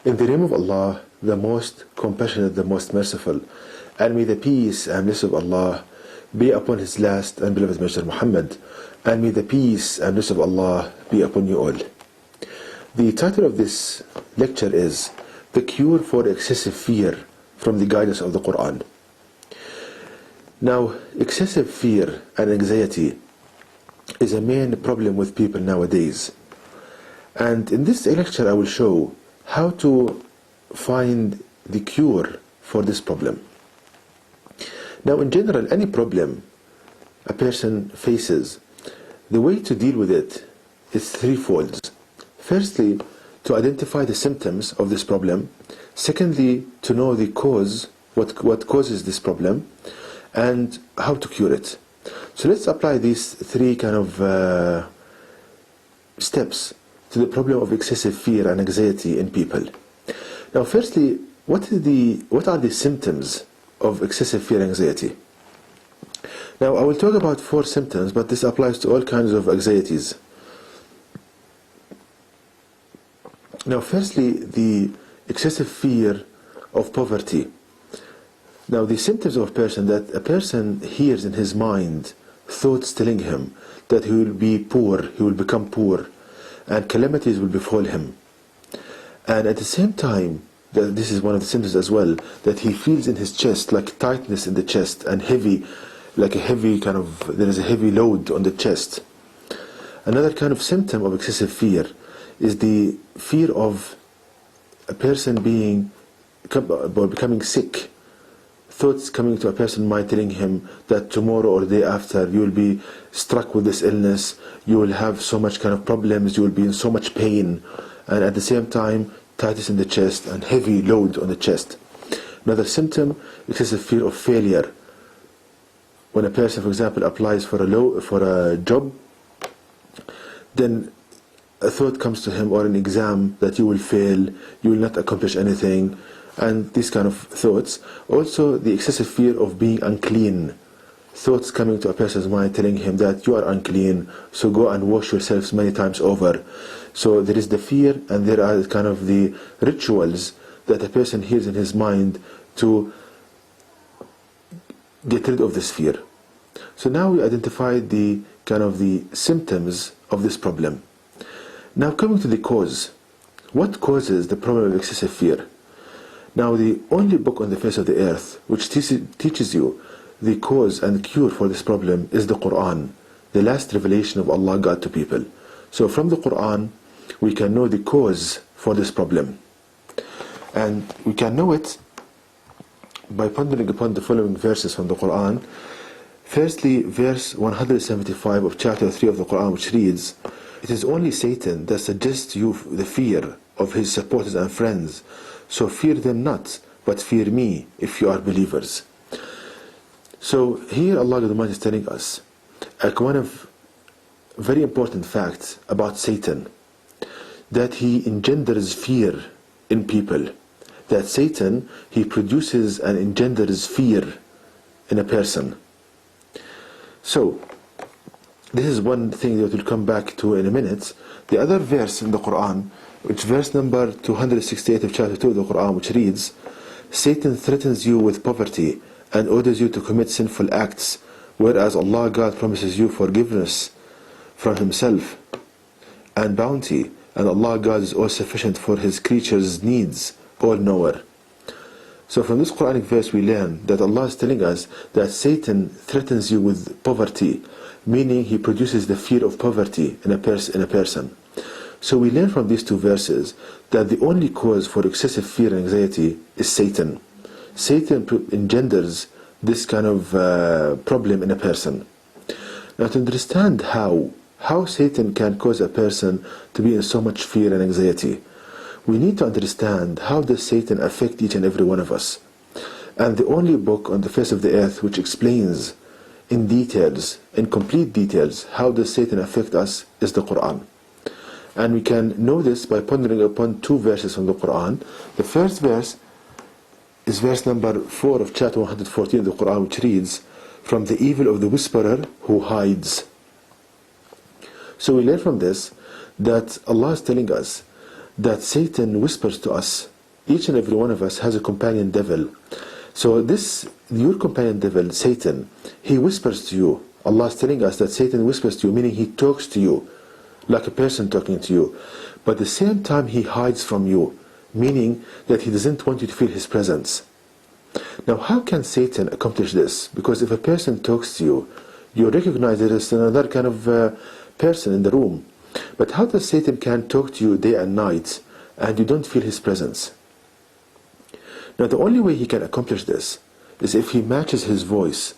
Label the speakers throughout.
Speaker 1: In the name of Allah, the most compassionate, the most merciful, and may the peace and blessing of Allah be upon His last and beloved Messenger Muhammad, and may the peace and blessing of Allah be upon you all. The title of this lecture is The Cure for Excessive Fear from the Guidance of the Quran. Now, excessive fear and anxiety is a main problem with people nowadays. And in this lecture I will show how to find the cure for this problem. Now, in general, any problem a person faces, the way to deal with it is threefold. Firstly, to identify the symptoms of this problem. Secondly, to know the cause, what causes this problem, and how to cure it. So let's apply these three kind of steps to the problem of excessive fear and anxiety in people. Now, firstly, what are the symptoms of excessive fear and anxiety? Now, I will talk about 4 symptoms, but this applies to all kinds of anxieties. Now, firstly, the excessive fear of poverty. Now, the symptoms of a person hears in his mind thoughts telling him that he will be poor, he will become poor, and calamities will befall him. And at the same time, this is one of the symptoms as well, that he feels in his chest like tightness in the chest and heavy, like there is a heavy load on the chest. Another kind of symptom of excessive fear is the fear of a person becoming sick. Thoughts coming to a person's mind telling him that tomorrow or the day after you will be struck with this illness, you will have so much kind of problems, you will be in so much pain, and at the same time tightness in the chest and heavy load on the chest. Another symptom, excessive fear of failure. When a person, for example, applies for a job, then a thought comes to him, or an exam, that you will fail, you will not accomplish anything, and these kind of thoughts. Also, the excessive fear of being unclean. Thoughts coming to a person's mind telling him that you are unclean, so go and wash yourselves many times over. So there is the fear, and there are kind of the rituals that a person hears in his mind to get rid of this fear. So now we identified the kind of the symptoms of this problem. Now, coming to the cause. What causes the problem of excessive fear? Now, the only book on the face of the earth which teaches you the cause and cure for this problem is the Quran, the last revelation of Allah God to people. So from the Quran we can know the cause for this problem, and we can know it by pondering upon the following verses from the Quran. Firstly, verse 175 of chapter 3 of the Quran, which reads, "It is only Satan that suggests you the fear of his supporters and friends, so fear them not, but fear me if you are believers." So here Allah the Almighty is telling us one of very important facts about Satan, that he engenders fear in people. That Satan, he produces and engenders fear in a person. So this is one thing that we'll come back to in a minute. The other verse in the Quran, which verse number 268 of chapter 2 of the Quran, which reads, "Satan threatens you with poverty and orders you to commit sinful acts, whereas Allah God promises you forgiveness from Himself and bounty, and Allah God is all sufficient for His creatures' needs, all knower." So from this Quranic verse we learn that Allah is telling us that Satan threatens you with poverty, meaning he produces the fear of poverty in a person. So we learn from these 2 verses that the only cause for excessive fear and anxiety is Satan. Satan engenders this kind of problem in a person. Now, to understand how Satan can cause a person to be in so much fear and anxiety, we need to understand how does Satan affect each and every one of us. And the only book on the face of the earth which explains in details, in complete details, how does Satan affect us is the Quran. And we can know this by pondering upon 2 verses from the Quran. The first verse is verse number 4 of chapter 114 of the Quran, which reads, "From the evil of the whisperer who hides." So we learn from this that Allah is telling us that Satan whispers to us Each and every one of us has a companion devil. So your companion devil, Satan, he whispers to you. Allah is telling us that Satan whispers to you, meaning he talks to you like a person talking to you. But at the same time, he hides from you, meaning that he doesn't want you to feel his presence. Now, how can Satan accomplish this? Because if a person talks to you, you recognize it as another kind of person in the room. But how does Satan can talk to you day and night and you don't feel his presence? Now, the only way he can accomplish this is if he matches his voice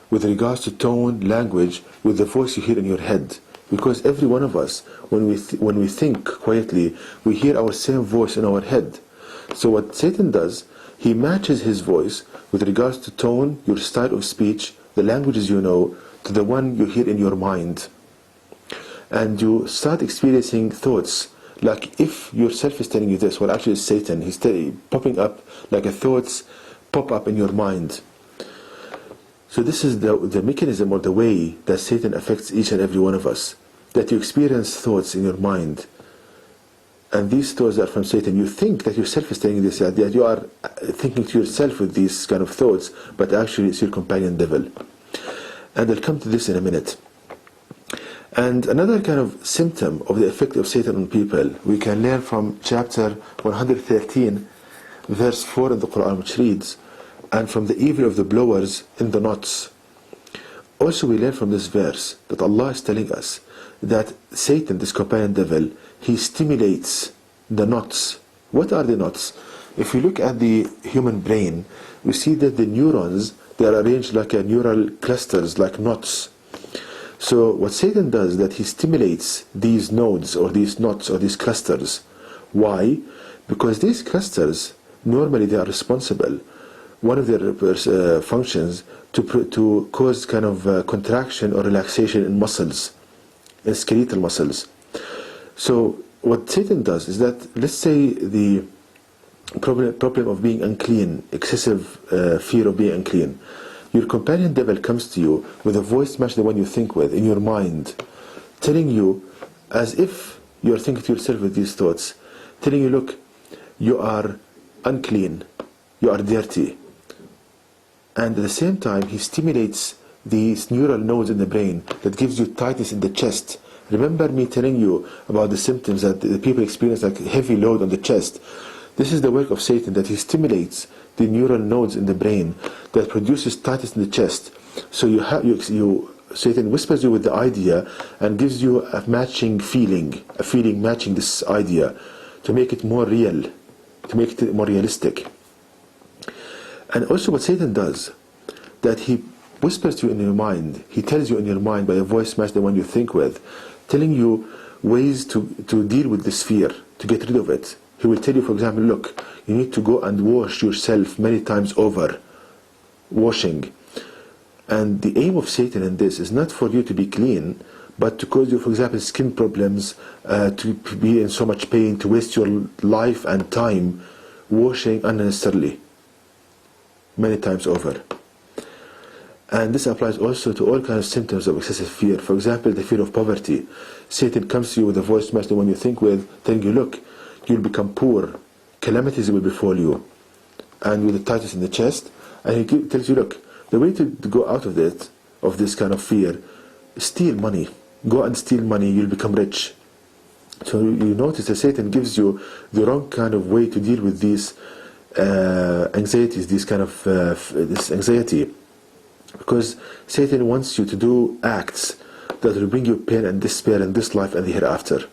Speaker 1: with regards to tone, language, with the voice you hear in your head. Because every one of us, when we think quietly, we hear our same voice in our head. So what Satan does, he matches his voice with regards to tone, your style of speech, the languages you know, to the one you hear in your mind. And you start experiencing thoughts, like if yourself is telling you this, well actually it's Satan, he's popping up like a thoughts pop up in your mind. So this is the mechanism or the way that Satan affects each and every one of us. That you experience thoughts in your mind. And these thoughts are from Satan. You think that yourself is telling you this, that you are thinking to yourself with these kind of thoughts, but actually it's your companion devil. And I'll come to this in a minute. And another kind of symptom of the effect of Satan on people, we can learn from chapter 113, verse 4 in the Quran, which reads, and from the evil of the blowers in the knots. Also we learn from this verse that Allah is telling us that Satan, this companion devil, he stimulates the knots. What are the knots? If we look at the human brain, we see that the neurons, they are arranged like neural clusters, like knots. So what Satan does, that he stimulates these nodes or these knots or these clusters. Why? Because these clusters, normally they are responsible. One of their functions to cause kind of contraction or relaxation in muscles, in skeletal muscles. So what Satan does is that, let's say the problem of being unclean, excessive fear of being unclean, your companion devil comes to you with a voice match the one you think with in your mind, telling you, as if you're thinking to yourself with these thoughts, telling you, look, you are unclean, you are dirty. And at the same time, he stimulates these neural nodes in the brain that gives you tightness in the chest. Remember me telling you about the symptoms that the people experience, like heavy load on the chest. This is the work of Satan, that he stimulates the neural nodes in the brain that produces tightness in the chest. So Satan whispers you with the idea and gives you a matching feeling, a feeling matching this idea, to make it more real, to make it more realistic. And also what Satan does, that he whispers to you in your mind, he tells you in your mind by a voice match the one you think with, telling you ways to deal with this fear, to get rid of it. He will tell you, for example, look, you need to go and wash yourself many times over. Washing. And the aim of Satan in this is not for you to be clean, but to cause you, for example, skin problems, to be in so much pain, to waste your life and time washing unnecessarily, many times over. And this applies also to all kinds of symptoms of excessive fear. For example, the fear of poverty. Satan comes to you with a voice match the one you think with, telling you, look, you'll become poor, calamities will befall you, and with the tightness in the chest. And he tells you, look, the way to go out of this kind of fear, steal money. Go and steal money, you'll become rich. So you notice that Satan gives you the wrong kind of way to deal with these anxieties, this anxiety. Because Satan wants you to do acts that will bring you pain and despair in this life and the hereafter.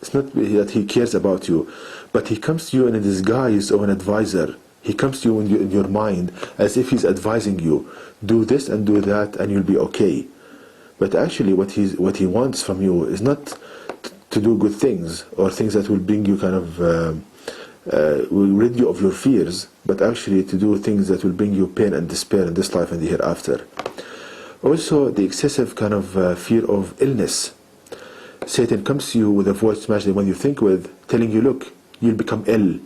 Speaker 1: It's not that he cares about you, but he comes to you in a disguise of an advisor. He comes to you in your mind as if he's advising you, do this and do that and you'll be okay. But actually what he wants from you is not to do good things or things that will bring you kind of will rid you of your fears, but actually to do things that will bring you pain and despair in this life and the hereafter. Also, the excessive kind of fear of illness. Satan comes to you with a voice match the one you think with, telling you, look, you'll become ill,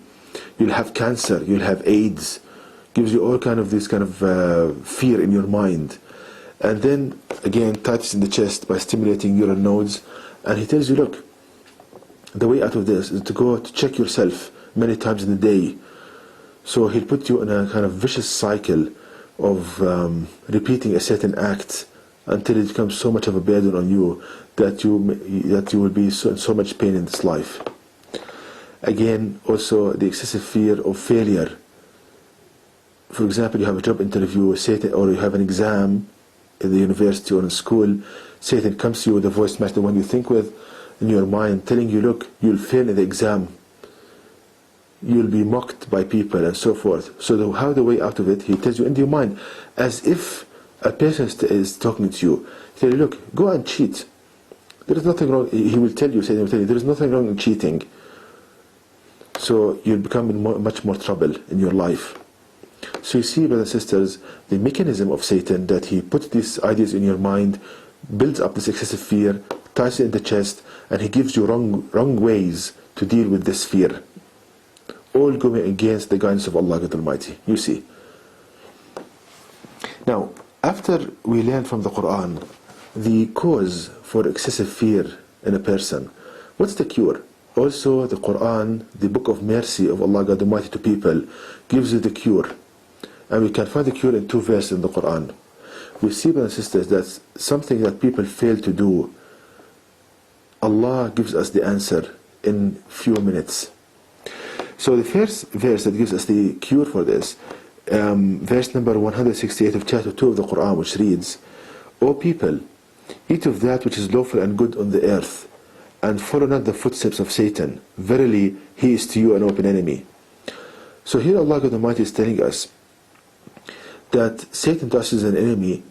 Speaker 1: you'll have cancer, you'll have AIDS. Gives you all kind of this kind of fear in your mind. And then again tightness in the chest by stimulating neural nodes. And he tells you, look, the way out of this is to go to check yourself many times in a day. So he'll put you in a kind of vicious cycle of repeating a certain act until it becomes so much of a burden on you that you will be in so much pain in this life. Again, also the excessive fear of failure. For example, you have a job interview, Satan, or you have an exam in the university or in school. Satan comes to you with a voice match, the one you think with in your mind, telling you, look, you'll fail in the exam, you'll be mocked by people and so forth. So how the way out of it, he tells you in your mind, as if a person is talking to you. He tells you, look, go and cheat. There is nothing wrong. He will tell you, Satan will tell you, there is nothing wrong in cheating. So you'll become in much more trouble in your life. So you see, brothers and sisters, the mechanism of Satan, that he puts these ideas in your mind, builds up this excessive fear, ties it in the chest, and he gives you wrong ways to deal with this fear. All going against the guidance of Allah God Almighty. You see. Now, after we learn from the Quran the cause for excessive fear in a person, what's the cure? Also, the Quran, the book of mercy of Allah God Almighty to people, gives you the cure. And we can find the cure in 2 verses in the Quran. We see, brothers and sisters, that something that people fail to do, Allah gives us the answer in few minutes. So the first verse that gives us the cure for this, verse number 168 of chapter 2 of the Quran, which reads, O people, eat of that which is lawful and good on the earth, and follow not the footsteps of Satan. Verily, he is to you an open enemy. So here Allah God Almighty is telling us that Satan to us is an enemy,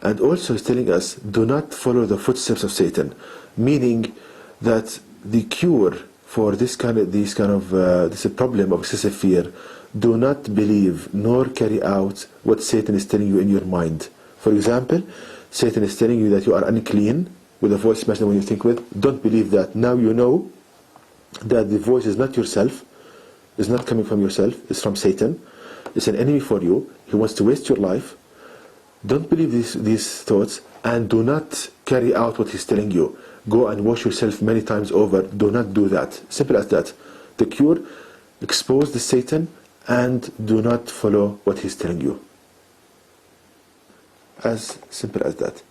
Speaker 1: and also is telling us, do not follow the footsteps of Satan, meaning that the cure for this problem of excessive fear, do not believe nor carry out what Satan is telling you in your mind. For example, Satan is telling you that you are unclean with a voice match when you think with. Don't believe that. Now you know that the voice is not yourself, is not coming from yourself, it's from Satan. It's an enemy for you. He wants to waste your life. Don't believe these thoughts, and do not carry out what he's telling you. Go and wash yourself many times over. Do not do that. Simple as that. The cure, expose the Satan and do not follow what he's telling you. As simple as that.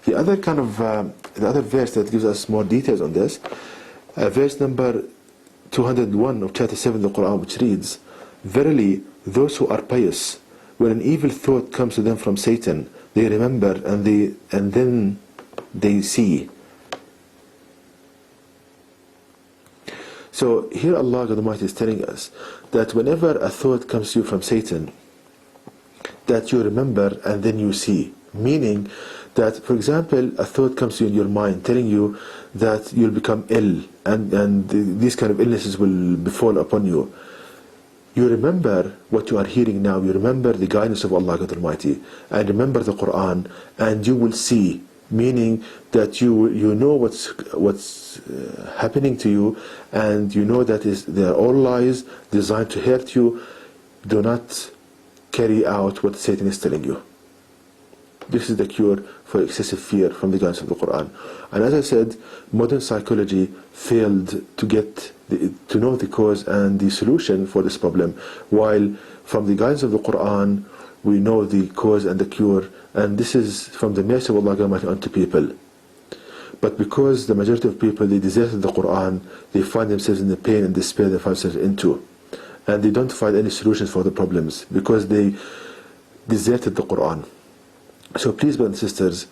Speaker 1: The other the other verse that gives us more details on this, verse number 201 of chapter 7 of the Quran, which reads, Verily, those who are pious, when an evil thought comes to them from Satan, they remember and then they see. So here Allah God Almighty is telling us that whenever a thought comes to you from Satan, that you remember and then you see. Meaning that, for example, a thought comes to you in your mind telling you that you'll become ill and these kind of illnesses will befall upon you. You remember what you are hearing now. You remember the guidance of Allah God Almighty, and remember the Quran, and you will see. Meaning that you know what's happening to you, and you know that they are all lies designed to hurt you. Do not carry out what Satan is telling you. This is the cure for excessive fear from the guidance of the Quran. And as I said, modern psychology failed to know the cause and the solution for this problem, while from the guidance of the Quran we know the cause and the cure, and this is from the mercy of Allah Almighty unto people. But because the majority of people, they deserted the Quran, they find themselves in the pain and despair they find themselves into, and they don't find any solutions for the problems because they deserted the Quran. So please, brothers and sisters,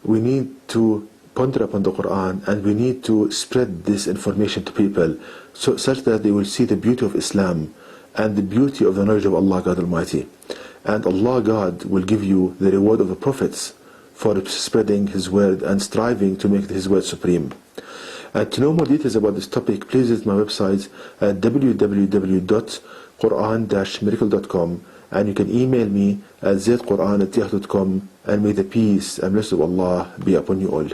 Speaker 1: we need to ponder upon the Quran, and we need to spread this information to people, such that they will see the beauty of Islam and the beauty of the knowledge of Allah God Almighty. And Allah God will give you the reward of the prophets for spreading His word and striving to make His word supreme. And to know more details about this topic, please visit my website at www.quran-miracle.com, and you can email me at zaidquran@yahoo.com, and may the peace and blessings of Allah be upon you all.